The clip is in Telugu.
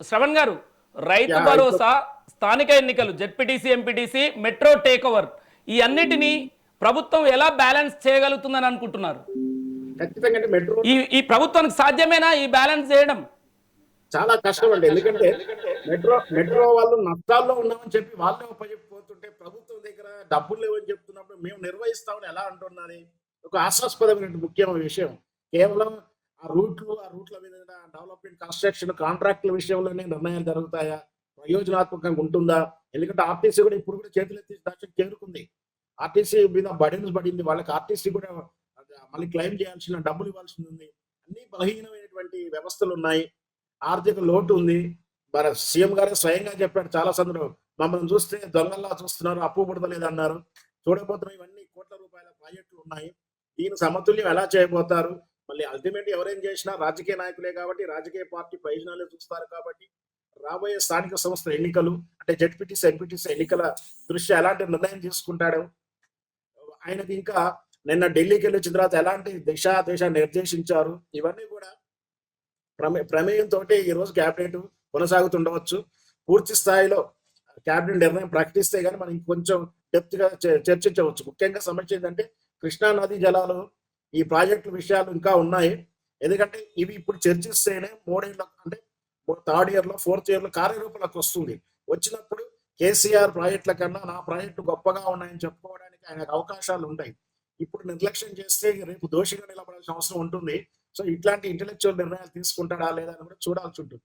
శ్రవణ్ గారు, రైతు యా ఇప్పుడు భరోసా, స్థానిక ఎన్నికలు, ZPTC, MPTC, metro take over, ఈ అన్నిటినీ ప్రభుత్వం ఎలా బ్యాలెన్స్ చేయగలుగుతుందని అనుకుంటున్నారు? ఖచ్చితంగా అంటే మెట్రో ఈ ఈ ప్రభుత్వానికి సాధ్యమేనా ఈ బ్యాలెన్స్ చేయడం? చాలా కష్టం అండి. ఎందుకంటే మెట్రో వాళ్ళు నష్టాల్లో ఉన్నామని చెప్పి వాళ్ళే ఉపయోగపోతుంటే ప్రభుత్వం దగ్గర డబ్బులు లేవని చెప్తున్నప్పుడు మేము నిర్వహిస్తామని ఎలా అంటున్నది ఒక ఆశాస్పదమైన ముఖ్యమైన విషయం. కేవలం ఆ రూట్ల మీద డెవలప్మెంట్, కన్స్ట్రక్షన్, కాంట్రాక్టుల విషయంలోనే నిర్ణయాలు జరుగుతాయా? ప్రయోజనాత్మకంగా ఉంటుందా? ఎందుకంటే ఆర్టీసీ కూడా ఇప్పుడు కూడా చేతులెత్తి దశకు చేరుకుంది. ఆర్టీసీ మీద బర్డెన్స్ పడింది. వాళ్ళకి ఆర్టీసీ కూడా మళ్ళీ క్లెయిమ్ చేయాల్సిన డబ్బులు ఇవ్వాల్సింది ఉంది. అన్ని బలహీనమైనటువంటి వ్యవస్థలు ఉన్నాయి. ఆర్థిక లోటు ఉంది. మరి సీఎం గారే స్వయంగా చెప్పాడు చాలా సందర్భం. మమ్మల్ని చూస్తే దొంగల్లా చూస్తున్నారు, అప్పు పుడతలేదన్నారు. చూడబోతున్న ఇవన్నీ కోట్ల రూపాయల ప్రాజెక్టులు ఉన్నాయి. దీని సమతుల్యం ఎలా చేయబోతారు? మళ్ళీ అల్టిమేట్ ఎవరేం చేసినా రాజకీయ నాయకులే కాబట్టి, రాజకీయ పార్టీ ప్రయోజనాలే చూస్తారు కాబట్టి, రాబోయే స్థానిక సంస్థ ఎన్నికలు అంటే జెడ్పీటీసీ, ఎంపీటీసీ ఎన్నికల దృష్ట్యా ఎలాంటి నిర్ణయం తీసుకుంటాడు? ఆయనకి ఇంకా నిన్న ఢిల్లీకి వెళ్ళి వచ్చిన తర్వాత ఎలాంటి దిశ నిర్దేశించారు? ఇవన్నీ కూడా ప్రమేయంతో ఈ రోజు క్యాబినెట్ కొనసాగుతుండవచ్చు. పూర్తి స్థాయిలో క్యాబినెట్ నిర్ణయం ప్రకటిస్తే గానీ మనం ఇంకొంచెం డెప్త్ గా చర్చించవచ్చు. ముఖ్యంగా సమస్య ఏంటంటే కృష్ణా నదీ జలాలు ఈ ప్రాజెక్టు విషయాలు ఇంకా ఉన్నాయి. ఎందుకంటే ఇవి ఇప్పుడు చర్చిస్తేనే 3 ఏళ్ళ అంటే థర్డ్ ఇయర్ లో, ఫోర్త్ ఇయర్ లో కార్యరూపంలోకి వస్తుంది. వచ్చినప్పుడు కేసీఆర్ ప్రాజెక్టుల కన్నా నా ప్రాజెక్టు గొప్పగా ఉన్నాయని చెప్పుకోవడానికి ఆయనకు అవకాశాలు ఉంటాయి. ఇప్పుడు నిర్లక్ష్యం చేస్తే రేపు దోషిగా నిలబడాల్సిన అవసరం ఉంటుంది. సో ఇట్లాంటి ఇంటెలెక్చువల్ నిర్ణయాలు తీసుకుంటాడా లేదా అని కూడా చూడాల్సి ఉంటుంది.